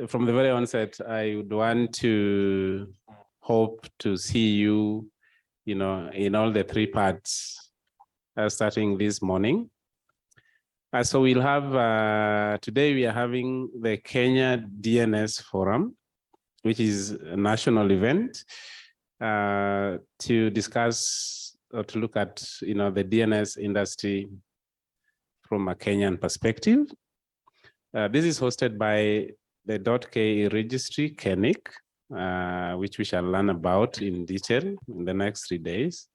from the very onset, I would want to hope to see you, in all the three parts starting this morning. So we'll have, today we are having the Kenya DNS Forum, which is a national event to discuss or to look at, the DNS industry from a Kenyan perspective. This is hosted by the .ke registry, KeNIC, which we shall learn about in detail in the next 3 days.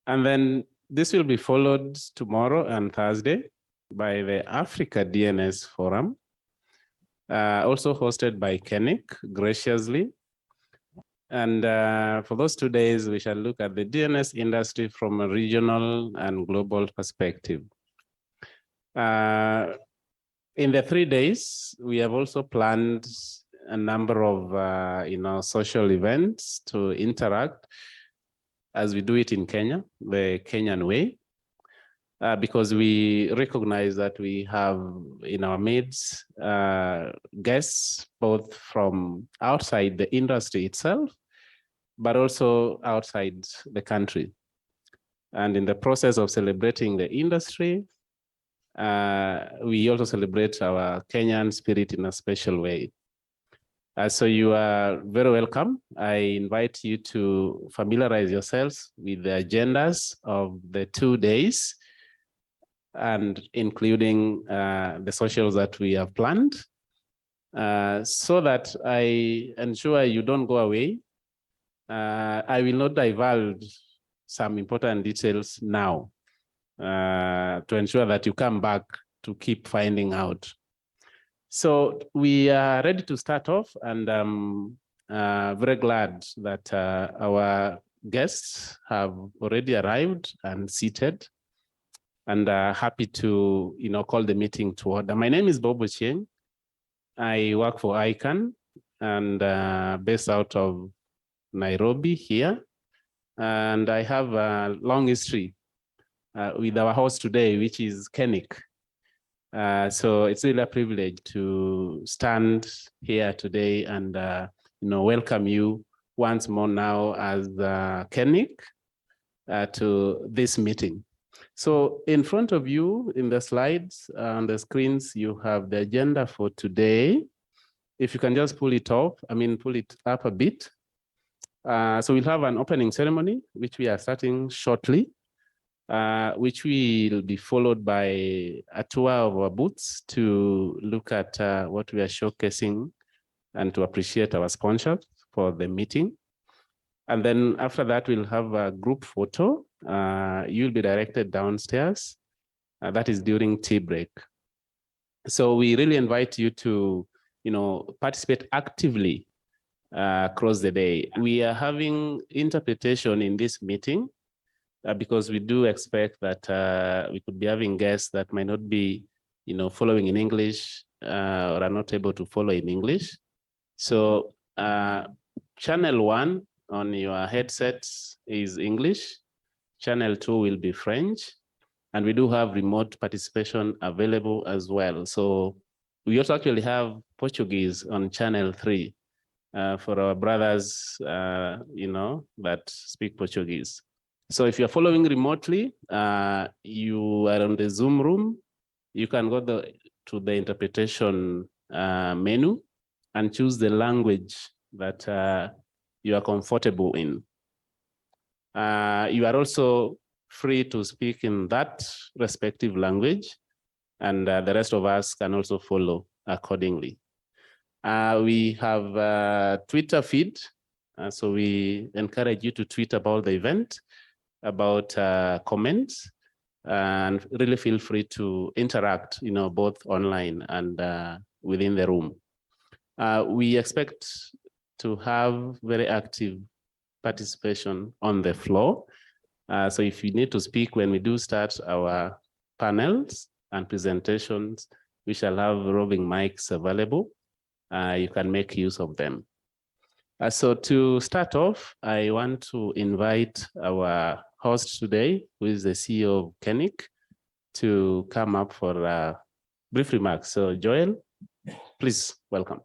And then this will be followed tomorrow and Thursday by the Africa DNS Forum, also hosted by KeNIC graciously. And for those 2 days, we shall look at the DNS industry from a regional and global perspective. In the 3 days, we have also planned a number of social events to interact as we do it in Kenya, the Kenyan way, because we recognize that we have in our midst guests both from outside the industry itself, but also outside the country. And in the process of celebrating the industry, we also celebrate our Kenyan spirit in a special way. So you are very welcome. I invite you to familiarize yourselves with the agendas of the 2 days, and including the socials that we have planned, so that I ensure you don't go away. I will not divulge some important details now, to ensure that you come back to keep finding out. So we are ready to start off, and I'm very glad that our guests have already arrived and seated, and happy to call the meeting to order. My name is Bobo Chieng. I work for ICANN and based out of Nairobi here, and I have a long history with our host today, which is KeNIC. So it's really a privilege to stand here today and welcome you once more now as KeNIC to this meeting. So in front of you in the slides on the screens, you have the agenda for today. If you can just pull it up a bit. So we'll have an opening ceremony, which we are starting shortly, which will be followed by a tour of our booths to look at what we are showcasing and to appreciate our sponsors for the meeting. And then after that, we'll have a group photo. You'll be directed downstairs. That is during tea break. So we really invite you to, participate actively across the day. We are having interpretation in this meeting because we do expect that we could be having guests that might not be, following in English or are not able to follow in English. So channel 1 on your headsets is English. Channel 2 will be French. And we do have remote participation available as well. So we also actually have Portuguese on channel 3 for our brothers, that speak Portuguese. So if you're following remotely, you are on the Zoom room, you can go to the interpretation menu and choose the language that you are comfortable in. You are also free to speak in that respective language, and the rest of us can also follow accordingly. We have a Twitter feed, so we encourage you to tweet about the event, about comments, and really feel free to interact, both online and within the room. We expect to have very active participation on the floor. So if you need to speak when we do start our panels and presentations, we shall have roving mics available. You can make use of them. So to start off, I want to invite our host today, who is the CEO of KeNIC, to come up for brief remarks. So Joel. Please welcome.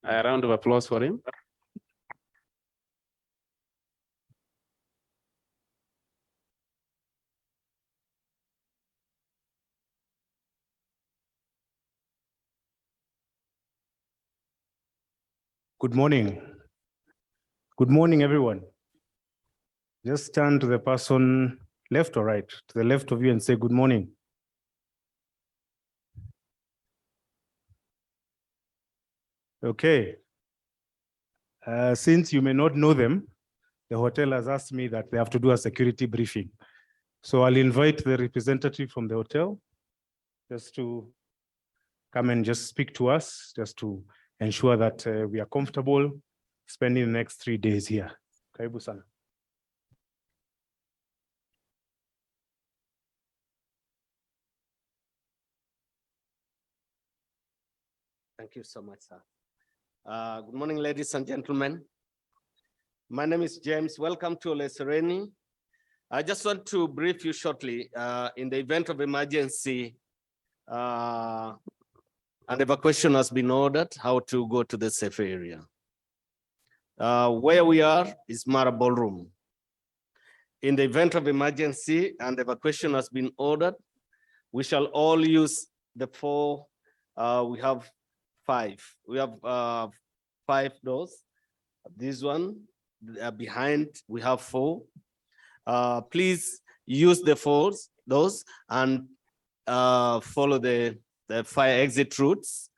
A round of applause for him. Good morning. Good morning, everyone. Just turn to the person left or right, to the left of you, and say good morning. Okay. Since you may not know them, the hotel has asked me that they have to do a security briefing. So I'll invite the representative from the hotel just to come and just speak to us, just to ensure that we are comfortable spending the next 3 days here. Karibu sana. Thank you so much, sir. Good morning, ladies and gentlemen. My name is James. Welcome to Ole Sereni. I just want to brief you shortly. In the event of emergency, an evacuation has been ordered, how to go to the safe area. Where we are is Mara Ballroom. In the event of emergency and evacuation has been ordered, we shall all use the four, we have 5. We have 5 doors. This one behind, we have 4. Please use the those and follow the fire exit routes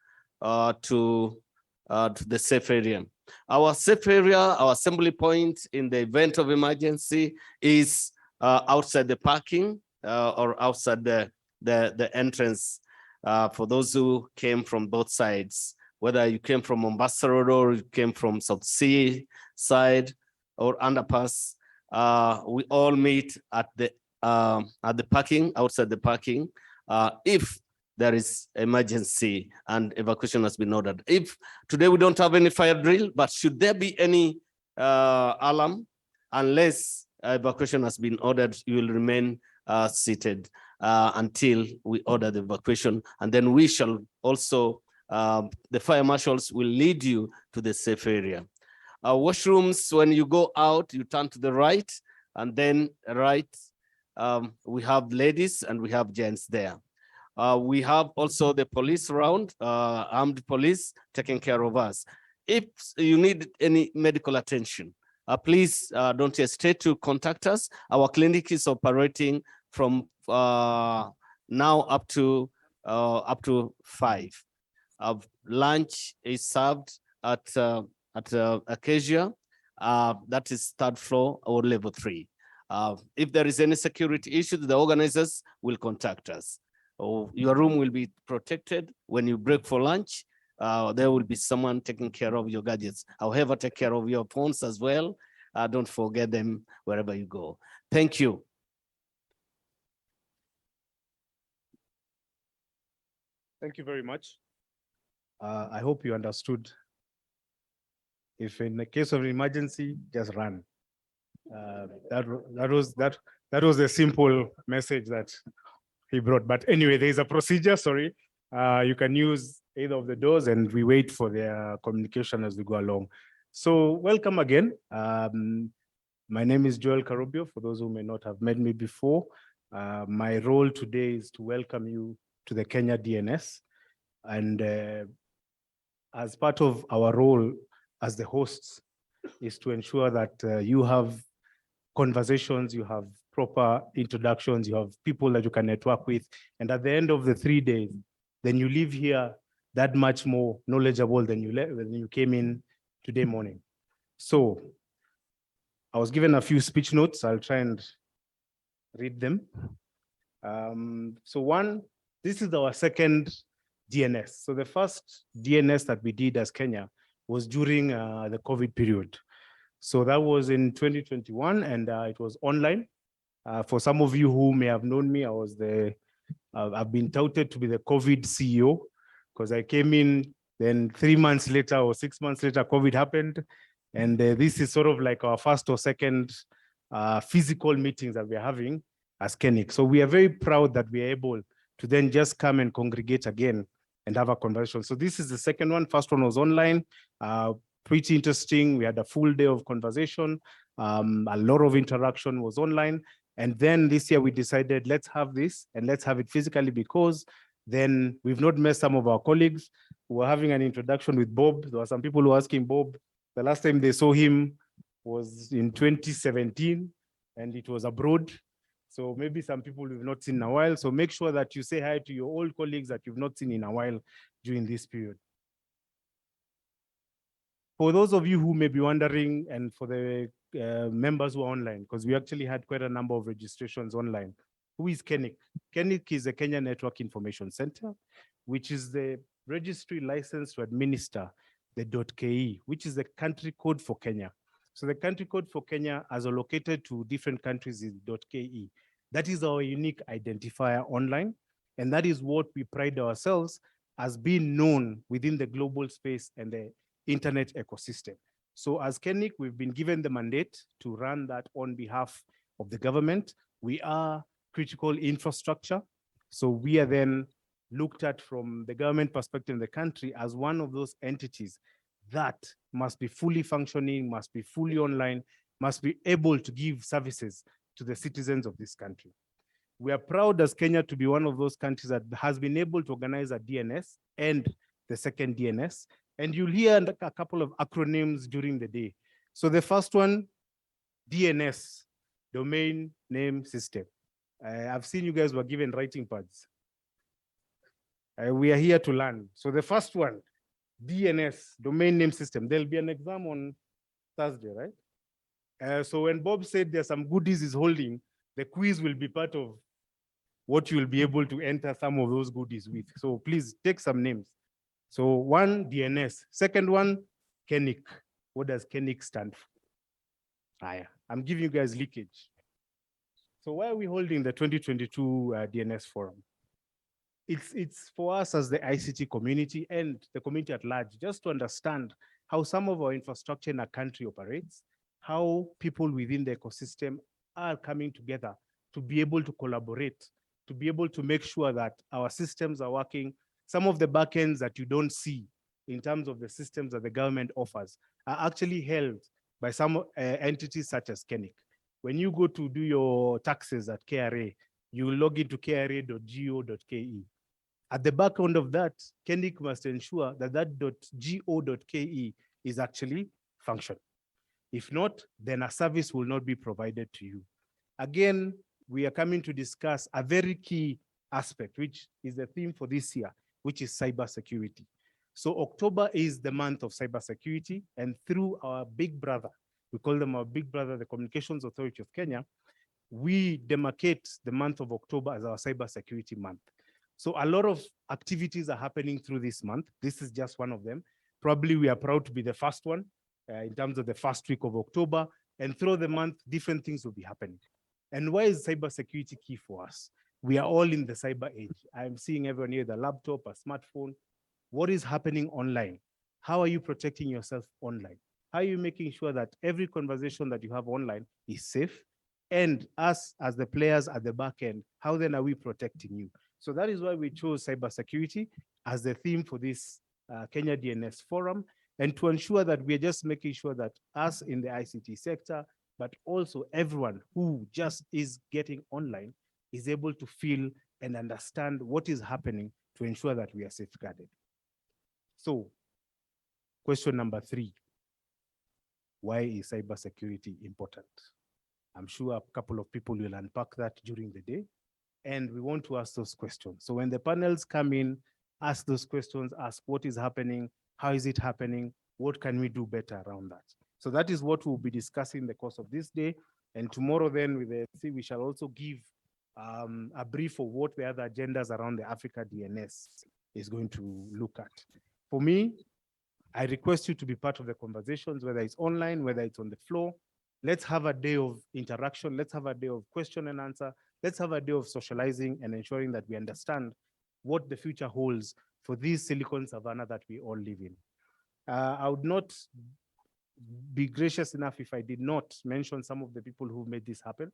to the safe area. Our safe area, our assembly point in the event of emergency is outside the parking or outside the entrance. For those who came from both sides, whether you came from Mombasa Road or you came from South Sea side or underpass, we all meet at the parking, outside the parking, if there is emergency and evacuation has been ordered. If today we don't have any fire drill, but should there be any alarm, unless evacuation has been ordered, you will remain seated until we order the evacuation. And then we shall also, the fire marshals will lead you to the safe area. Washrooms, when you go out, you turn to the right, and then right, we have ladies and we have gents there. We have also the police around, armed police taking care of us. If you need any medical attention, please don't hesitate to contact us. Our clinic is operating from now up to 5. Lunch is served at Acacia, that is 3rd floor or level 3. If there is any security issue, the organizers will contact us. Your room will be protected. When you break for lunch, there will be someone taking care of your gadgets. However, take care of your phones as well. Don't forget them wherever you go. Thank you. Thank you very much. I hope you understood. If in the case of an emergency, just run. That was a simple message that he brought. But anyway, there is a procedure. Sorry, you can use either of the doors, and we wait for their communication as we go along. So welcome again. My name is Karubiu. For those who may not have met me before, my role today is to welcome you to the Kenya DNS, and as part of our role as the hosts is to ensure that you have conversations, you have proper introductions, you have people that you can network with, and at the end of the 3 days, then you leave here that much more knowledgeable than you came in today morning. So I was given a few speech notes. I'll try and read them. So one, this is our second DNS. So the first DNS that we did as Kenya was during the COVID period. So that was in 2021, and it was online. For some of you who may have known me, I've been touted to be the COVID CEO, because I came in, then 3 months later or 6 months later, COVID happened. And this is sort of like our first or second physical meetings that we're having as KeNIC. So we are very proud that we are able to then just come and congregate again and have a conversation. So this is the second one. First one was online, pretty interesting. We had a full day of conversation. A lot of interaction was online. And then this year we decided, let's have this and let's have it physically, because then we've not met some of our colleagues. We were having an introduction with Bob. There were some people who were asking Bob, the last time they saw him was in 2017 and it was abroad. So maybe some people we've not seen in a while. So make sure that you say hi to your old colleagues that you've not seen in a while during this period. For those of you who may be wondering, and for the members who are online, because we actually had quite a number of registrations online. Who is KeNIC? KeNIC is the Kenya Network Information Center, which is the registry license to administer the .ke, which is the country code for Kenya. So the country code for Kenya, as allocated to different countries, is .ke. That is our unique identifier online. And that is what we pride ourselves as being known within the global space and the internet ecosystem. So as KeNIC, we've been given the mandate to run that on behalf of the government. We are critical infrastructure. So we are then looked at from the government perspective in the country as one of those entities that must be fully functioning, must be fully online, must be able to give services to the citizens of this country. We are proud as Kenya to be one of those countries that has been able to organize a DNS and the second DNS. And you'll hear a couple of acronyms during the day. So the first one, DNS, Domain Name System. I've seen you guys were given writing pads. We are here to learn. So the first one, DNS, Domain Name System. There'll be an exam on Thursday, right? So when Bob said there's some goodies he's holding, the quiz will be part of what you'll be able to enter some of those goodies with. So please take some names. So one, DNS. Second one, KeNIC. What does KeNIC stand for? I'm giving you guys leakage. So why are we holding the 2022 DNS forum? It's for us as the ICT community and the community at large, just to understand how some of our infrastructure in our country operates, how people within the ecosystem are coming together to be able to collaborate, to be able to make sure that our systems are working. Some of the backends that you don't see in terms of the systems that the government offers are actually held by some entities such as KeNIC. When you go to do your taxes at KRA, you log into kra.go.ke. At the back end of that, KeNIC must ensure that that .go.ke is actually functional. If not, then a service will not be provided to you. Again, we are coming to discuss a very key aspect, which is the theme for this year, which is cybersecurity. So October is the month of cybersecurity, and through our big brother, we call them our big brother, the Communications Authority of Kenya, we demarcate the month of October as our cybersecurity month. So a lot of activities are happening through this month. This is just one of them. Probably we are proud to be the first one in terms of the first week of October, and through the month, different things will be happening. And why is cybersecurity key for us? We are all in the cyber age. I'm seeing everyone here, the laptop, a smartphone. What is happening online? How are you protecting yourself online? How are you making sure that every conversation that you have online is safe? And us as the players at the back end, how then are we protecting you? So that is why we chose cybersecurity as the theme for this Kenya DNS forum, and to ensure that we're just making sure that us in the ICT sector, but also everyone who just is getting online is able to feel and understand what is happening to ensure that we are safeguarded. So, question number 3, why is cybersecurity important? I'm sure a couple of people will unpack that during the day, and we want to ask those questions. So when the panels come in, ask those questions, ask what is happening, how is it happening, what can we do better around that? So that is what we'll be discussing in the course of this day. And tomorrow then with the we shall also give a brief of what the other agendas around the Africa DNS is going to look at. For me, I request you to be part of the conversations, whether it's online, whether it's on the floor. Let's have a day of interaction. Let's have a day of question and answer. Let's have a day of socializing and ensuring that we understand what the future holds for this Silicon Savannah that we all live in. I would not be gracious enough if I did not mention some of the people who made this happen.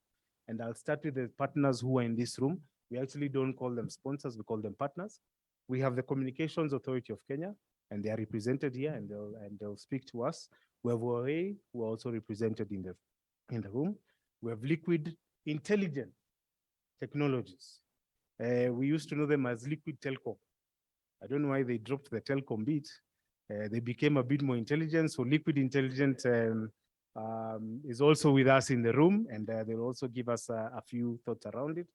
And I'll start with the partners who are in this room. We actually don't call them sponsors, we call them partners. We have the Communications Authority of Kenya, and they are represented here, and they'll speak to us. We have Huawei, who are also represented in the room. We have Liquid Intelligent Technologies. We used to know them as Liquid Telco. I don't know why they dropped the telecom bit. They became a bit more intelligent. So Liquid Intelligent is also with us in the room, and they'll also give us a few thoughts around it.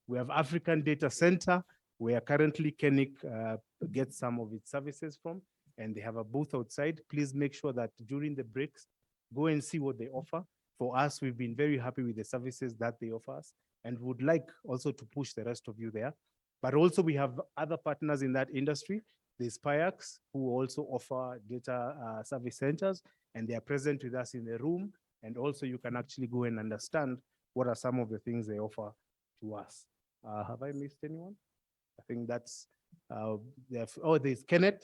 We have African Data Center, where currently KeNIC gets some of its services from, and they have a booth outside. Please make sure that during the breaks, go and see what they offer. For us, we've been very happy with the services that they offer us, and would like also to push the rest of you there. But also we have other partners in that industry. There's Payax, who also offer data service centers, and they are present with us in the room. And also you can actually go and understand what are some of the things they offer to us. Have I missed anyone? I think that's, there's KeNIC.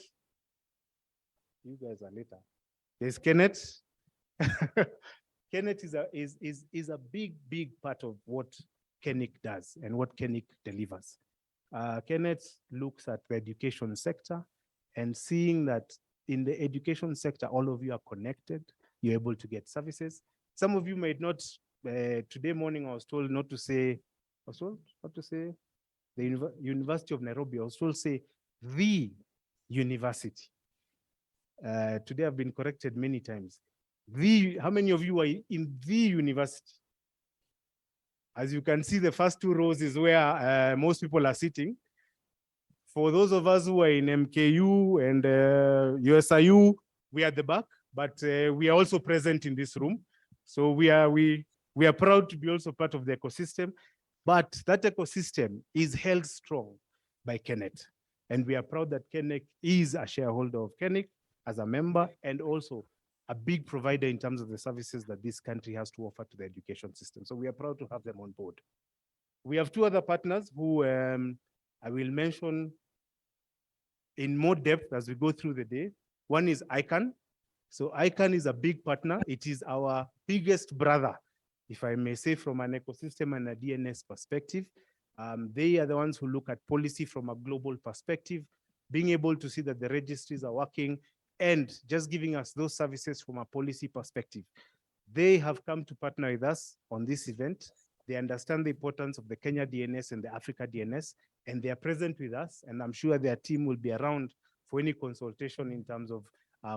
You guys are later. There's KeNIC. KeNIC is a big part of what KeNIC does and what KeNIC delivers. KeNIC looks at the education sector and seeing that in the education sector, all of you are connected, you're able to get services. Some of you might not, today morning I was told not to say, the University of Nairobi, I was told to say the university. Today I've been corrected many times. How many of you are in the university? As you can see, the first two rows is where most people are sitting. For those of us who are in MKU and USIU, we are at the back, but we are also present in this room. So we are proud to be also part of the ecosystem, but that ecosystem is held strong by KeNIC. And we are proud that KeNIC is a shareholder of KeNIC as a member, and also a big provider in terms of the services that this country has to offer to the education system. So we are proud to have them on board. We have two other partners who I will mention in more depth as we go through the day. One is ICANN. So ICANN is a big partner. It is our biggest brother, if I may say, from an ecosystem and a DNS perspective. They are the ones who look at policy from a global perspective, being able to see that the registries are working, and just giving us those services from a policy perspective. They have come to partner with us on this event. They understand the importance of the Kenya DNS and the Africa DNS, and they are present with us. And I'm sure their team will be around for any consultation in terms of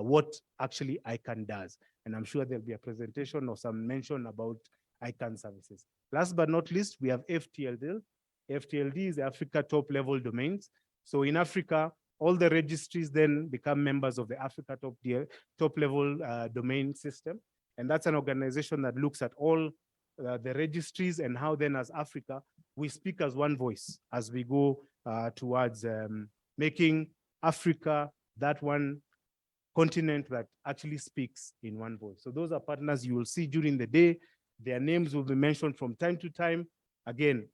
what actually ICANN does. And I'm sure there'll be a presentation or some mention about ICANN services. Last but not least, we have FTLD. FTLD is the Africa top level domains. So in Africa, all the registries then become members of the Africa top level domain system. And that's an organization that looks at all the registries and how then as Africa, we speak as one voice as we go towards making Africa that one continent that actually speaks in one voice. So those are partners you will see during the day. Their names will be mentioned from time to time. Again,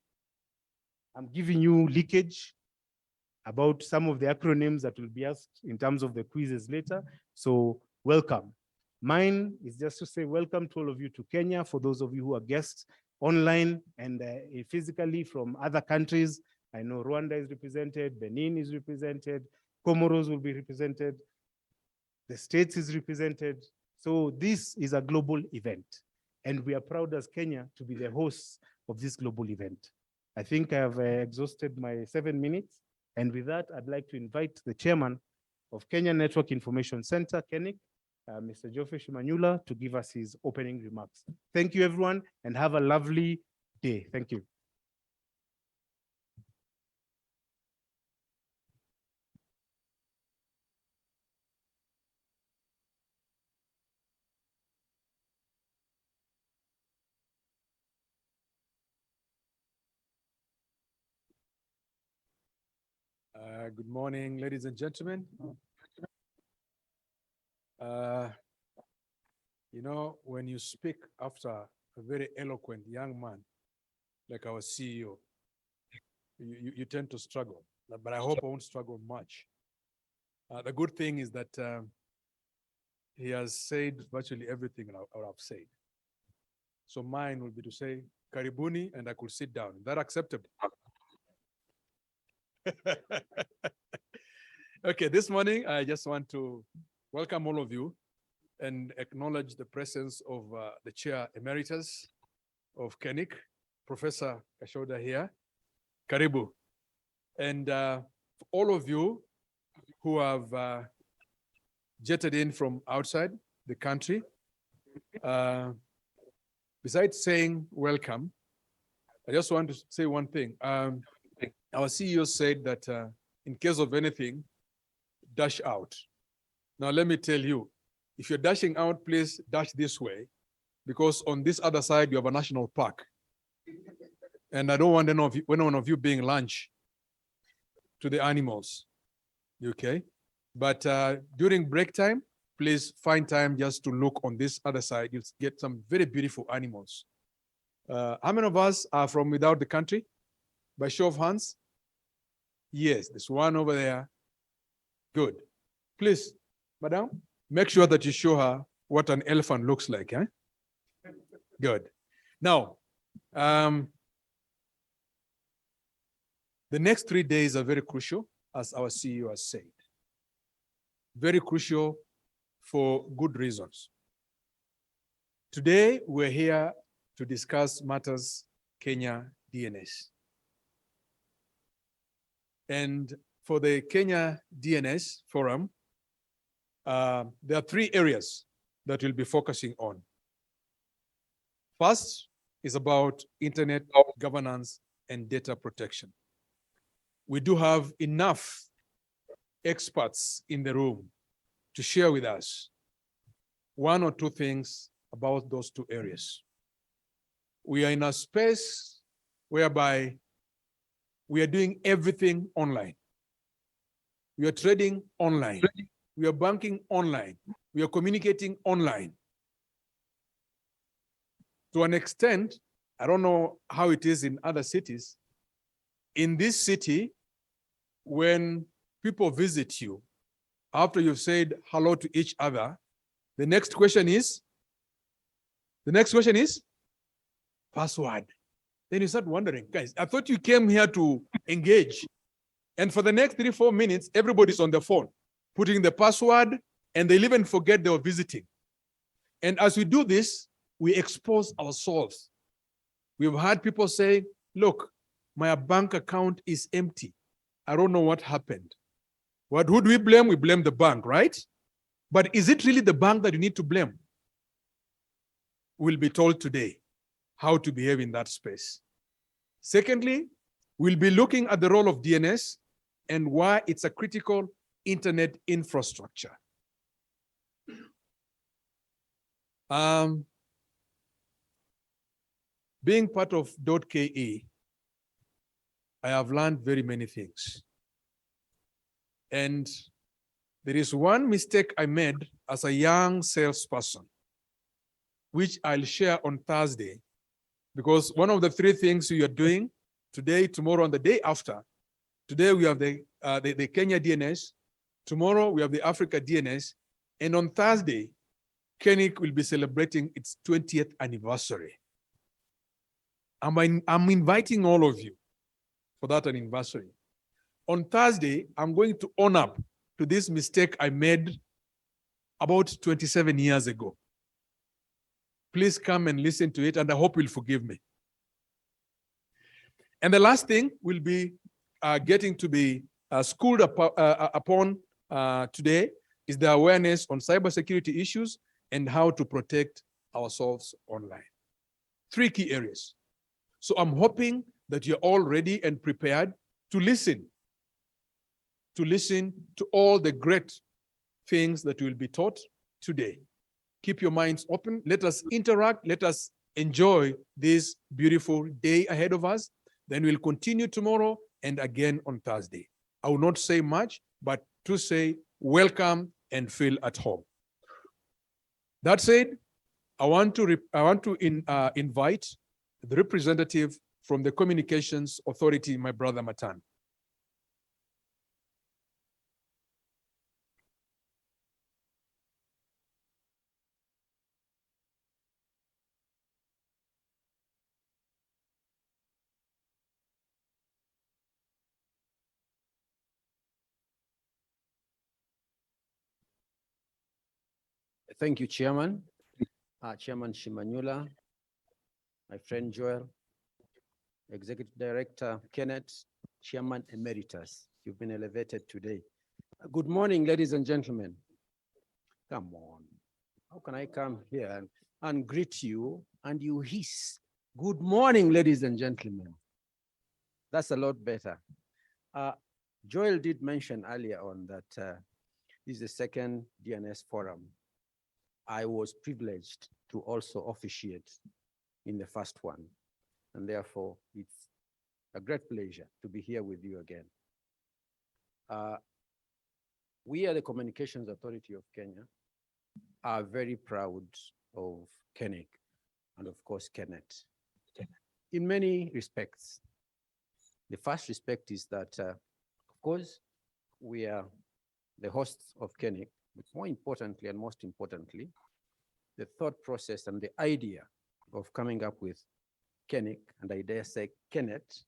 I'm giving you leakage about some of the acronyms that will be asked in terms of the quizzes later. So welcome. Mine is just to say welcome to all of you to Kenya. For those of you who are guests online and physically from other countries, I know Rwanda is represented, Benin is represented, Comoros will be represented, the States is represented. So this is a global event, and we are proud as Kenya to be the hosts of this global event. I think I have exhausted my 7 minutes. And with that, I'd like to invite the chairman of Kenya Network Information Center, KeNIC, Mr. Geoffrey Shimanyula, to give us his opening remarks. Thank you, everyone, and have a lovely day. Thank you. Good morning, ladies and gentlemen. You know, when you speak after a very eloquent young man like our CEO, you tend to struggle, but I hope I won't struggle much. The good thing is that he has said virtually everything I would have said. So mine will be to say, Karibuni, and I could sit down. Is that acceptable? Okay, this morning, I just want to welcome all of you and acknowledge the presence of the Chair Emeritus of KeNIC, Professor Kashoda here. Karibu. And all of you who have jetted in from outside the country, besides saying welcome, I just want to say one thing. Our CEO said that in case of anything, dash out. Now, let me tell you, if you're dashing out, please dash this way, because on this other side, you have a national park. And I don't want any of you being lunch to the animals, okay? But during break time, please find time just to look on this other side. You'll get some very beautiful animals. How many of us are from without the country? By show of hands? Yes, there's one over there. Good. Please, madam, make sure that you show her what an elephant looks like. Eh? Good. Now, the next 3 days are very crucial, as our CEO has said. Very crucial for good reasons. Today, we're here to discuss matters Kenya DNS. And for the Kenya DNS Forum, there are 3 areas that we'll be focusing on. First is about internet governance and data protection. We do have enough experts in the room to share with us 1 or 2 things about those 2 areas. We are in a space whereby we are doing everything online. We are trading online. We are banking online. We are communicating online. To an extent, I don't know how it is in other cities. In this city, when people visit you, after you've said hello to each other, the next question is password. Then you start wondering, guys, I thought you came here to engage. And for the next 3-4 minutes, everybody's on the phone, putting the password, and they'll even forget they were visiting. And as we do this, we expose ourselves. We've had people say, look, my bank account is empty. I don't know what happened. Who do we blame? We blame the bank, right? But is it really the bank that you need to blame? We'll be told today how to behave in that space. Secondly, we'll be looking at the role of DNS and why it's a critical internet infrastructure. Being part of .ke, I have learned very many things. And there is one mistake I made as a young salesperson, which I'll share on Thursday, because one of the 3 things we are doing today, tomorrow, and the day after, today we have the Kenya DNS, tomorrow we have the Africa DNS, and on Thursday, KeNIC will be celebrating its 20th anniversary. I'm inviting all of you for that anniversary. On Thursday, I'm going to own up to this mistake I made about 27 years ago. Please come and listen to it, and I hope you'll forgive me. And the last thing we'll be getting to be schooled upon today is the awareness on cybersecurity issues and how to protect ourselves online. 3 key areas. So I'm hoping that you're all ready and prepared to listen to all the great things that will be taught today. Keep your minds open. Let us interact. Let us enjoy this beautiful day ahead of us. Then we'll continue tomorrow and again on Thursday. I will not say much, but to say welcome and feel at home. That said, I want to invite the representative from the Communications Authority, my brother Matan. Thank you, Chairman. Chairman Shimanyula, my friend Joel, Executive Director KeNIC, Chairman Emeritus. You've been elevated today. Good morning, ladies and gentlemen. Come on. How can I come here and greet you and you hiss? Good morning, ladies and gentlemen. That's a lot better. Joel did mention earlier on that this is the second DNS forum. I was privileged to also officiate in the first one, and therefore it's a great pleasure to be here with you again. We are the Communications Authority of Kenya, are very proud of KeNIC and of course KeNET in many respects. The first respect is that, of course, we are the hosts of KeNIC, but more importantly and most importantly, the thought process and the idea of coming up with KeNIC, and I dare say KeNET,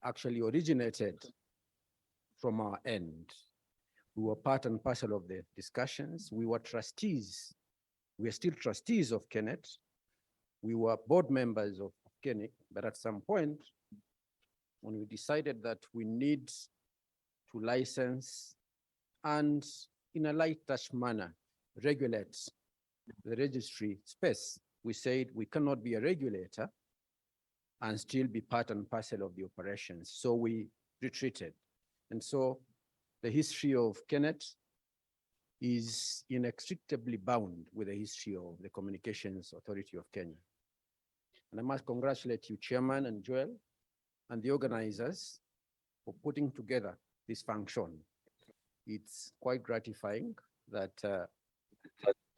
actually originated from our end. We were part and parcel of the discussions. We were trustees. We are still trustees of KeNET. We were board members of KeNIC, but at some point, when we decided that we need to license and in a light touch manner, regulate the registry space, we said we cannot be a regulator and still be part and parcel of the operations. So we retreated. And so the history of KeNET is inextricably bound with the history of the Communications Authority of Kenya. And I must congratulate you, Chairman and Joel, and the organizers for putting together this function. It's quite gratifying that the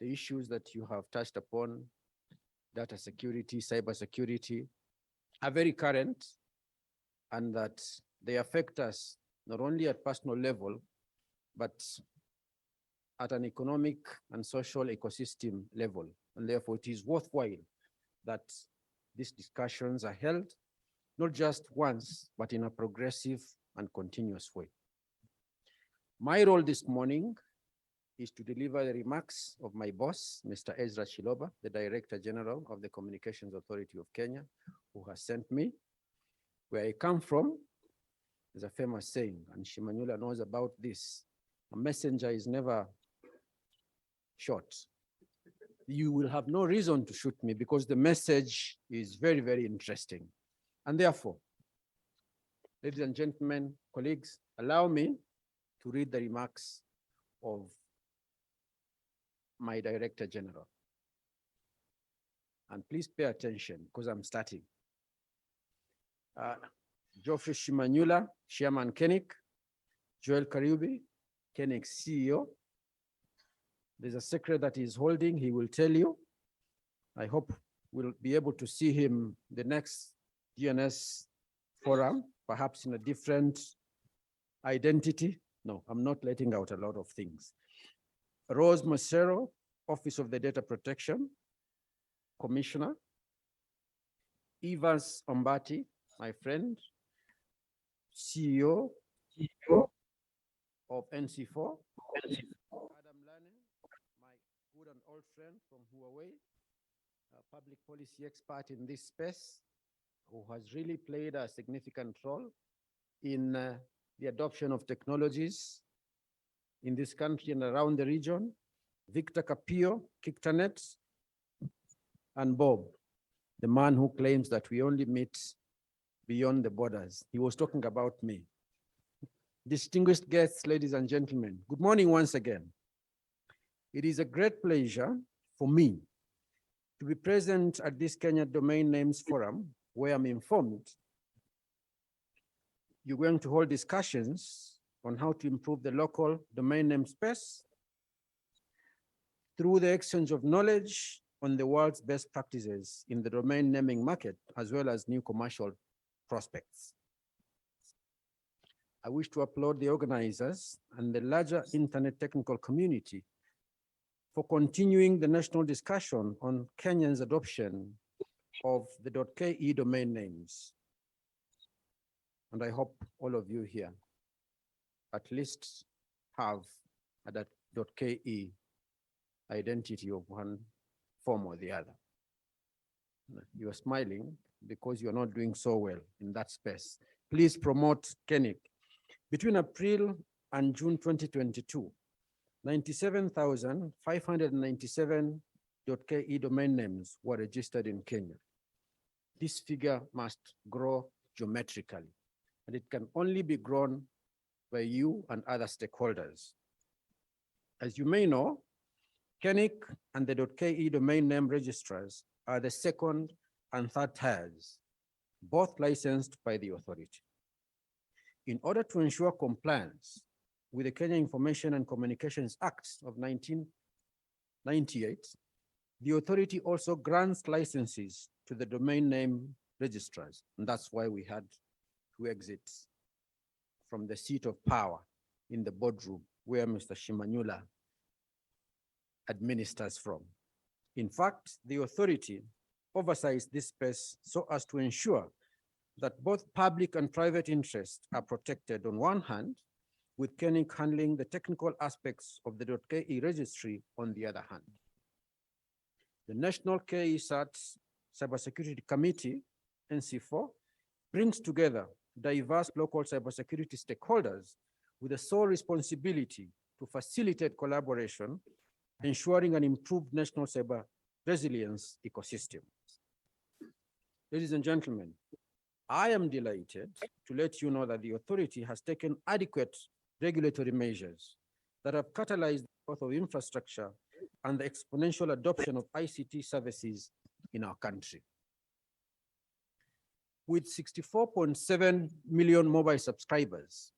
issues that you have touched upon, data security, cyber security, are very current, and that they affect us not only at personal level, but at an economic and social ecosystem level. And therefore it is worthwhile that these discussions are held, not just once, but in a progressive and continuous way. My role this morning is to deliver the remarks of my boss, Mr. Ezra Chiloba, the Director General of the Communications Authority of Kenya, who has sent me. Where I come from, there's a famous saying, and Shimanyula knows about this: a messenger is never shot. You will have no reason to shoot me because the message is very, very interesting. And therefore, ladies and gentlemen, colleagues, allow me to read the remarks of my Director General. And please pay attention because I'm starting. Geoffrey Shimanyula, Chairman KeNIC, Joel Karubiu, KeNIC CEO. There's a secret that he's holding, he will tell you. I hope we'll be able to see him the next DNS forum, perhaps in a different identity. No, I'm not letting out a lot of things. Rose Macero, Office of the Data Protection Commissioner. Evans Ombati, my friend, CEO of NC4. Adam Lane, my good and old friend from Huawei, a public policy expert in this space, who has really played a significant role in the adoption of technologies in this country and around the region. Victor Capio, KICTANET, and Bob, the man who claims that we only meet beyond the borders. He was talking about me. Distinguished guests, ladies and gentlemen, good morning once again. It is a great pleasure for me to be present at this Kenya Domain Names Forum, where I'm informed you're going to hold discussions on how to improve the local domain name space through the exchange of knowledge on the world's best practices in the domain naming market, as well as new commercial prospects. I wish to applaud the organizers and the larger internet technical community for continuing the national discussion on Kenya's adoption of the .ke domain names. And I hope all of you here at least have a .ke identity of one form or the other. You are smiling because you are not doing so well in that space. Please promote KeNIC. Between April and June 2022, 97,597.ke domain names were registered in Kenya. This figure must grow geometrically, and it can only be grown by you and other stakeholders. As you may know, KeNIC and the .ke domain name registrars are the second and third tiers, both licensed by the authority. In order to ensure compliance with the Kenya Information and Communications Act of 1998, the authority also grants licenses to the domain name registrars. And that's why we had to exit from the seat of power in the boardroom where Mr. Shimanyula administers from. In fact, the authority oversights this space so as to ensure that both public and private interests are protected on one hand, with KeNIC handling the technical aspects of the .ke registry on the other hand. The National KeSAT Cybersecurity Committee, NC4, brings together diverse local cybersecurity stakeholders with the sole responsibility to facilitate collaboration, ensuring an improved national cyber resilience ecosystem. Ladies and gentlemen, I am delighted to let you know that the authority has taken adequate regulatory measures that have catalyzed the growth of infrastructure and the exponential adoption of ICT services in our country. With 64.7 million mobile subscribers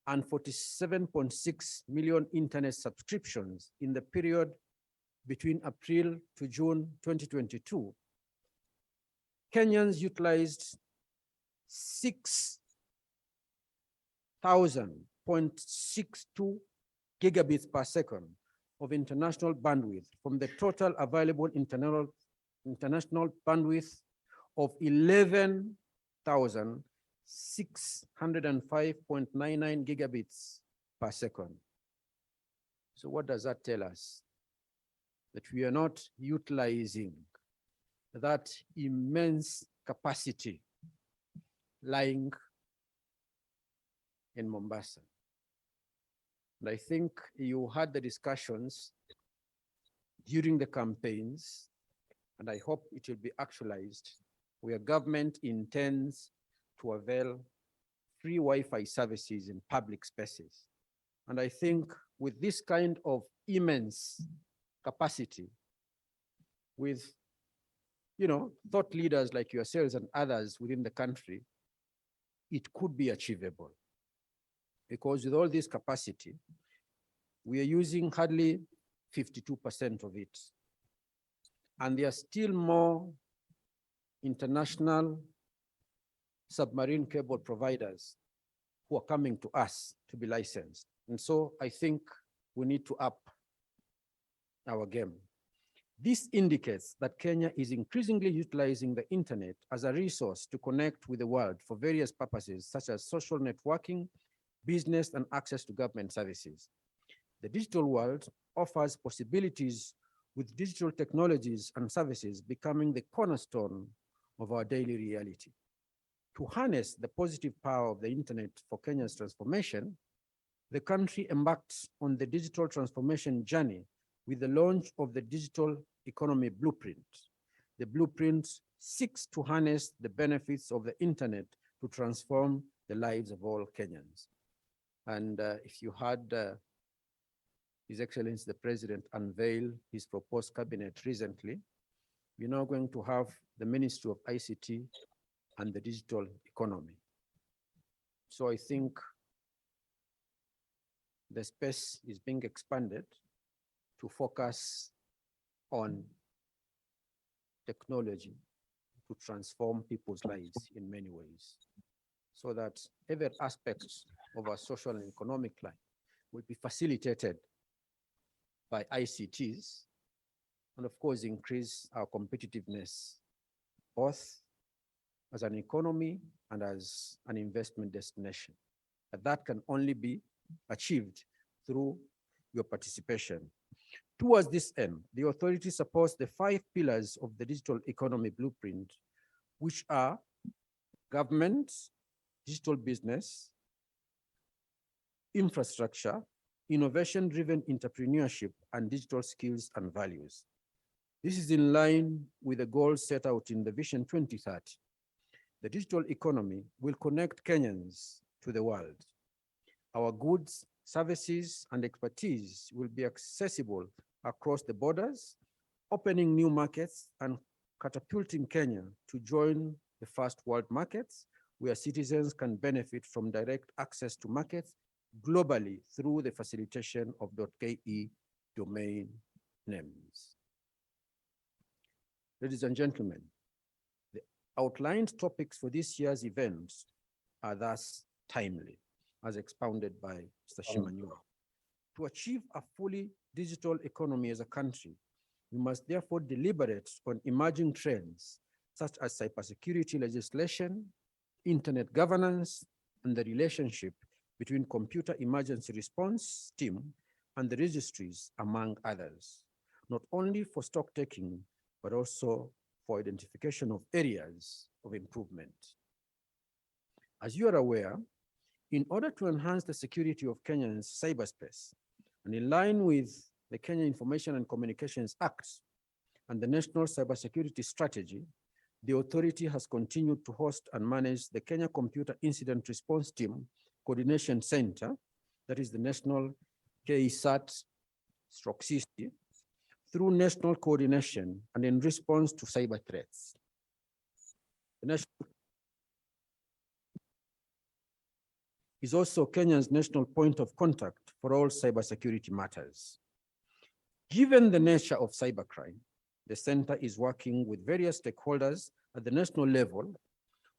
and 47.6 million internet subscriptions in the period between April to June 2022, Kenyans utilized 6,000.62 gigabits per second of international bandwidth from the total available international bandwidth of 11,605.99 gigabits per second. So what does that tell us? That we are not utilizing that immense capacity lying in Mombasa. And I think you had the discussions during the campaigns, and I hope it will be actualized, where government intends to avail free Wi-Fi services in public spaces. And I think with this kind of immense capacity, with thought leaders like yourselves and others within the country, it could be achievable. Because with all this capacity, we are using hardly 52% of it. And there are still more international submarine cable providers who are coming to us to be licensed. And so I think we need to up our game. This indicates that Kenya is increasingly utilizing the internet as a resource to connect with the world for various purposes, such as social networking, business, and access to government services. The digital world offers possibilities, with digital technologies and services becoming the cornerstone of our daily reality. To harness the positive power of the internet for Kenya's transformation, the country embarked on the digital transformation journey with the launch of the Digital Economy Blueprint. The blueprint seeks to harness the benefits of the internet to transform the lives of all Kenyans. And if you had His Excellency the President unveil his proposed cabinet recently, we're now going to have the Ministry of ICT and the Digital Economy. So I think the space is being expanded to focus on technology to transform people's lives in many ways, so that every aspect of our social and economic life will be facilitated by ICTs, and of course increase our competitiveness, both as an economy and as an investment destination. But that can only be achieved through your participation. Towards this end, the authority supports the 5 pillars of the digital economy blueprint, which are government, digital business, infrastructure, innovation-driven entrepreneurship, and digital skills and values. This is in line with the goals set out in the Vision 2030. The digital economy will connect Kenyans to the world. Our goods, services, and expertise will be accessible across the borders, opening new markets and catapulting Kenya to join the first world markets, where citizens can benefit from direct access to markets globally through the facilitation of .ke domain names. Ladies and gentlemen, the outlined topics for this year's events are thus timely, as expounded by Mr. Shimanyula. To achieve a fully digital economy as a country, we must therefore deliberate on emerging trends such as cybersecurity legislation, internet governance, and the relationship between computer emergency response team and the registries, among others, not only for stock taking, but also for identification of areas of improvement. As you are aware, in order to enhance the security of Kenya's cyberspace, and in line with the Kenya Information and Communications Act and the National Cybersecurity Strategy, the authority has continued to host and manage the Kenya Computer Incident Response Team Coordination Center, that is the National KESAT/CIST, through national coordination and in response to cyber threats. The national is also Kenya's national point of contact for all cybersecurity matters. Given the nature of cybercrime, the center is working with various stakeholders at the national level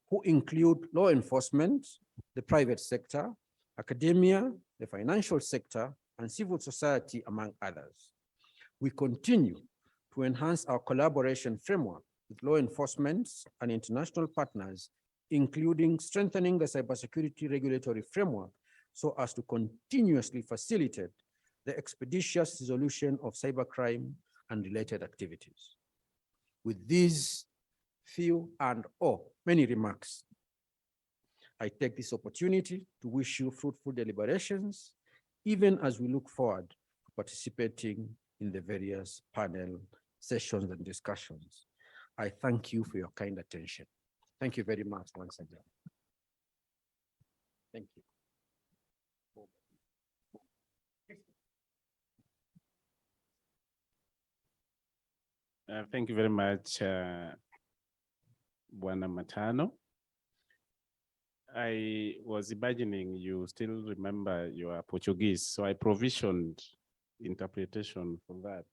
who include law enforcement, the private sector, academia, the financial sector, and civil society, among others. We continue to enhance our collaboration framework with law enforcement and international partners, including strengthening the cybersecurity regulatory framework so as to continuously facilitate the expeditious resolution of cybercrime and related activities. With these few and many remarks, I take this opportunity to wish you fruitful deliberations, even as we look forward to participating in the various panel sessions and discussions. I thank you for your kind attention. Thank you very much once again. Thank you. Thank you very much, Bwana Matano. I was imagining you still remember your Portuguese, so I provisioned interpretation for that.